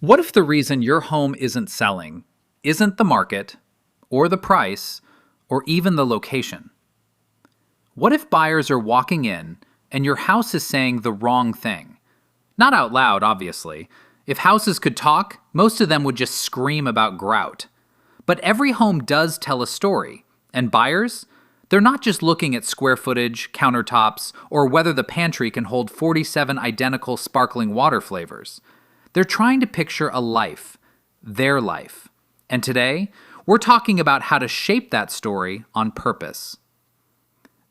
What if the reason your home isn't selling isn't the market, or the price, or even the location? What if buyers are walking in and your house is saying the wrong thing? Not out loud, obviously. If houses could talk, most of them would just scream about grout. But every home does tell a story, and buyers? They're not just looking at square footage, countertops, or whether the pantry can hold 47 identical sparkling water flavors. They're trying to picture a life, their life. And today, we're talking about how to shape that story on purpose.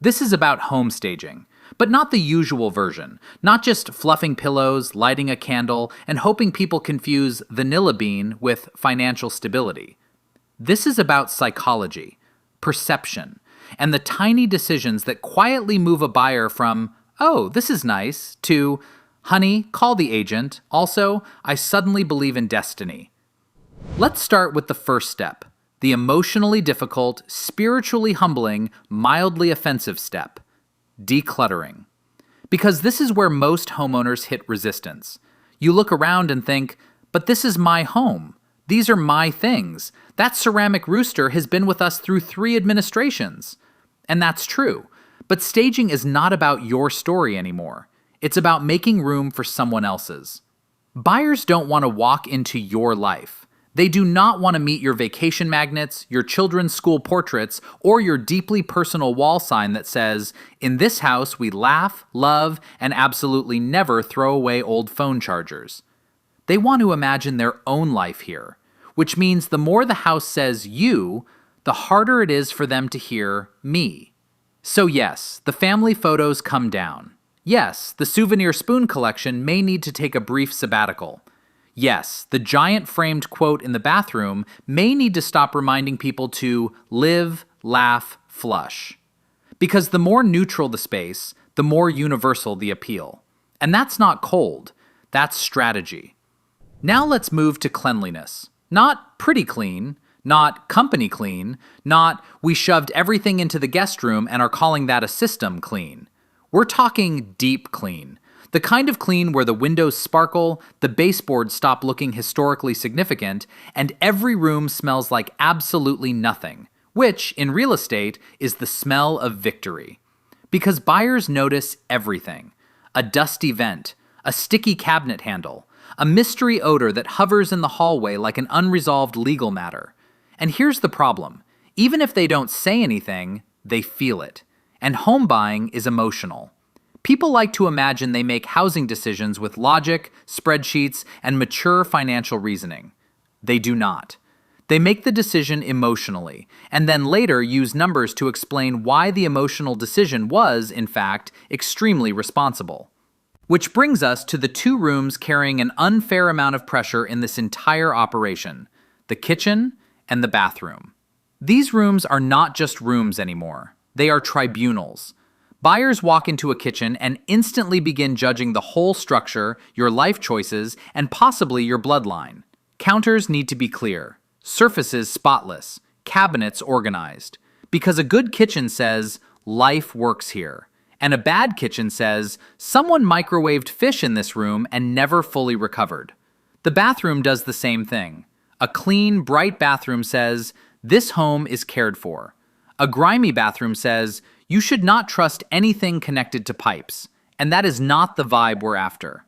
This is about home staging, but not the usual version, not just fluffing pillows, lighting a candle, and hoping people confuse vanilla bean with financial stability. This is about psychology, perception, and the tiny decisions that quietly move a buyer from, "Oh, this is nice," to, "Honey, call the agent. Also, I suddenly believe in destiny." Let's start with the first step, the emotionally difficult, spiritually humbling, mildly offensive step, decluttering. Because this is where most homeowners hit resistance. You look around and think, "But this is my home. These are my things. That ceramic rooster has been with us through 3 administrations." And that's true. But staging is not about your story anymore. It's about making room for someone else's. Buyers don't want to walk into your life. They do not want to meet your vacation magnets, your children's school portraits, or your deeply personal wall sign that says, "In this house, we laugh, love, and absolutely never throw away old phone chargers." They want to imagine their own life here, which means the more the house says you, the harder it is for them to hear me. So yes, the family photos come down. Yes, the souvenir spoon collection may need to take a brief sabbatical. Yes, the giant framed quote in the bathroom may need to stop reminding people to live, laugh, flush. Because the more neutral the space, the more universal the appeal. And that's not cold, that's strategy. Now let's move to cleanliness. Not pretty clean, not company clean, not we shoved everything into the guest room and are calling that a system clean. We're talking deep clean. The kind of clean where the windows sparkle, the baseboards stop looking historically significant, and every room smells like absolutely nothing, which, in real estate, is the smell of victory. Because buyers notice everything. A dusty vent, a sticky cabinet handle, a mystery odor that hovers in the hallway like an unresolved legal matter. And here's the problem. Even if they don't say anything, they feel it. And home buying is emotional. People like to imagine they make housing decisions with logic, spreadsheets, and mature financial reasoning. They do not. They make the decision emotionally, and then later use numbers to explain why the emotional decision was, in fact, extremely responsible. Which brings us to the 2 rooms carrying an unfair amount of pressure in this entire operation, the kitchen and the bathroom. These rooms are not just rooms anymore. They are tribunals. Buyers walk into a kitchen and instantly begin judging the whole structure, your life choices, and possibly your bloodline. Counters need to be clear, surfaces spotless, cabinets organized. Because a good kitchen says, life works here. And a bad kitchen says, someone microwaved fish in this room and never fully recovered. The bathroom does the same thing. A clean, bright bathroom says, this home is cared for. A grimy bathroom says, you should not trust anything connected to pipes, and that is not the vibe we're after.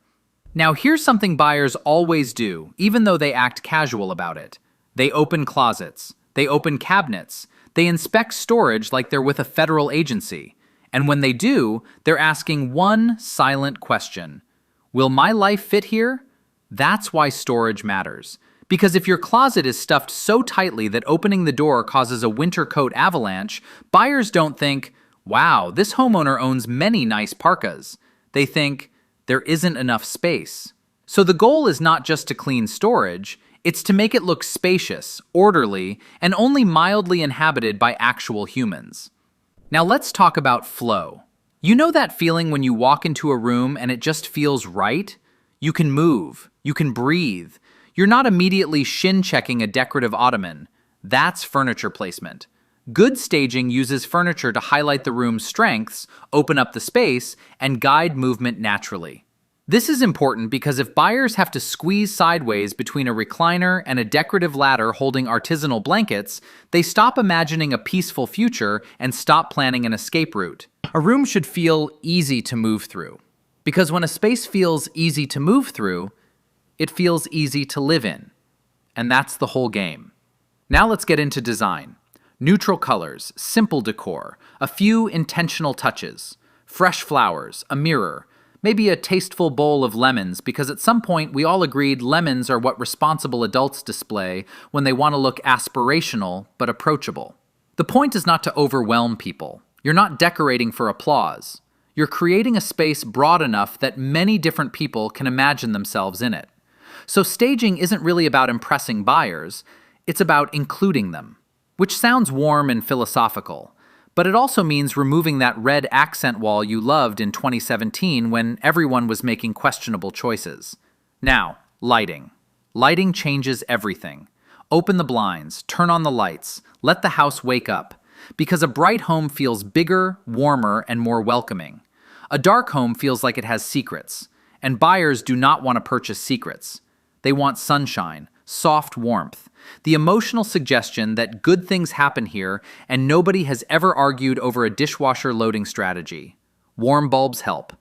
Now here's something buyers always do, even though they act casual about it. They open closets, they open cabinets, they inspect storage like they're with a federal agency, and when they do, they're asking one silent question. Will my life fit here? That's why storage matters. Because if your closet is stuffed so tightly that opening the door causes a winter coat avalanche, buyers don't think, wow, this homeowner owns many nice parkas. They think, there isn't enough space. So the goal is not just to clean storage, it's to make it look spacious, orderly, and only mildly inhabited by actual humans. Now let's talk about flow. You know that feeling when you walk into a room and it just feels right? You can move, you can breathe. You're not immediately shin-checking a decorative ottoman. That's furniture placement. Good staging uses furniture to highlight the room's strengths, open up the space, and guide movement naturally. This is important because if buyers have to squeeze sideways between a recliner and a decorative ladder holding artisanal blankets, they stop imagining a peaceful future and stop planning an escape route. A room should feel easy to move through, because when a space feels easy to move through, it feels easy to live in. And that's the whole game. Now let's get into design. Neutral colors, simple decor, a few intentional touches, fresh flowers, a mirror, maybe a tasteful bowl of lemons, because at some point we all agreed lemons are what responsible adults display when they want to look aspirational but approachable. The point is not to overwhelm people. You're not decorating for applause. You're creating a space broad enough that many different people can imagine themselves in it. So staging isn't really about impressing buyers, it's about including them, which sounds warm and philosophical. But it also means removing that red accent wall you loved in 2017 when everyone was making questionable choices. Now, lighting. Lighting changes everything. Open the blinds, turn on the lights, let the house wake up. Because a bright home feels bigger, warmer, and more welcoming. A dark home feels like it has secrets. And buyers do not want to purchase secrets. They want sunshine, soft warmth, the emotional suggestion that good things happen here and nobody has ever argued over a dishwasher loading strategy. Warm bulbs help.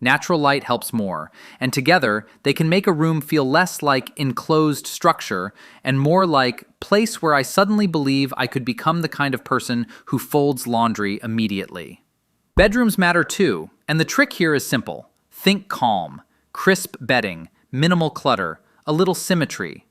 Natural light helps more, and together they can make a room feel less like enclosed structure and more like place where I suddenly believe I could become the kind of person who folds laundry immediately. Bedrooms matter too, and the trick here is simple. Think calm, crisp bedding, minimal clutter, a little symmetry.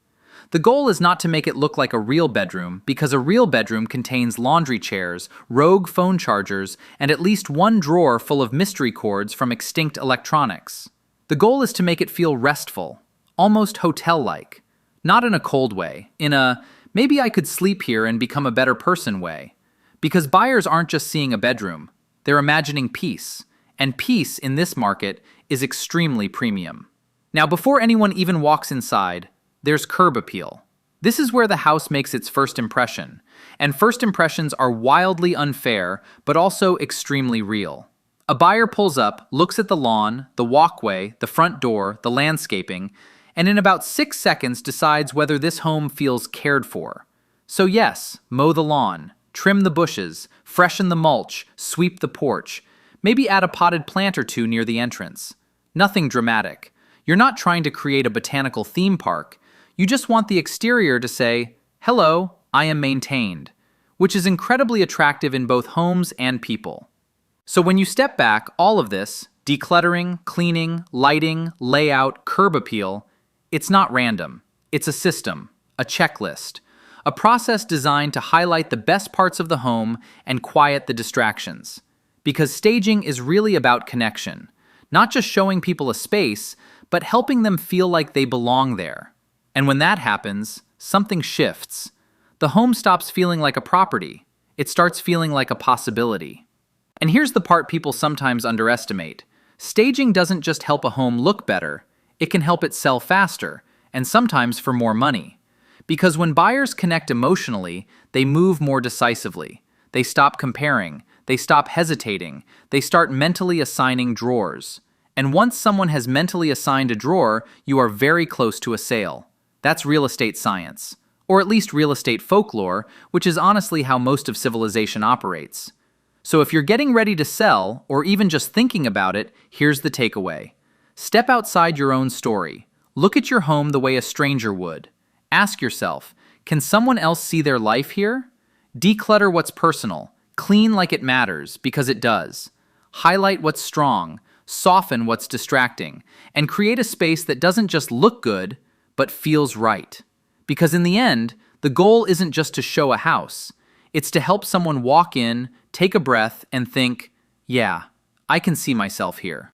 The goal is not to make it look like a real bedroom, because a real bedroom contains laundry chairs, rogue phone chargers, and at least one drawer full of mystery cords from extinct electronics. The goal is to make it feel restful, almost hotel-like. Not in a cold way, in a, maybe I could sleep here and become a better person way. Because buyers aren't just seeing a bedroom, they're imagining peace. And peace in this market is extremely premium. Now, before anyone even walks inside, there's curb appeal. This is where the house makes its first impression, and first impressions are wildly unfair, but also extremely real. A buyer pulls up, looks at the lawn, the walkway, the front door, the landscaping, and in about 6 seconds decides whether this home feels cared for. So yes, mow the lawn, trim the bushes, freshen the mulch, sweep the porch, maybe add a potted plant or two near the entrance. Nothing dramatic. You're not trying to create a botanical theme park. You just want the exterior to say, "Hello, I am maintained," which is incredibly attractive in both homes and people. So when you step back, all of this, decluttering, cleaning, lighting, layout, curb appeal, it's not random. It's a system, a checklist, a process designed to highlight the best parts of the home and quiet the distractions. Because staging is really about connection, not just showing people a space, but helping them feel like they belong there. And when that happens, something shifts. The home stops feeling like a property. It starts feeling like a possibility. And here's the part people sometimes underestimate. Staging doesn't just help a home look better, it can help it sell faster, and sometimes for more money. Because when buyers connect emotionally, they move more decisively. They stop comparing, they stop hesitating, they start mentally assigning drawers. And once someone has mentally assigned a drawer, you are very close to a sale. That's real estate science. Or at least real estate folklore, which is honestly how most of civilization operates. So if you're getting ready to sell, or even just thinking about it, here's the takeaway. Step outside your own story. Look at your home the way a stranger would. Ask yourself, can someone else see their life here? Declutter what's personal. Clean like it matters, because it does. Highlight what's strong. Soften what's distracting, and create a space that doesn't just look good, but feels right. Because in the end, the goal isn't just to show a house. It's to help someone walk in, take a breath, and think, yeah, I can see myself here.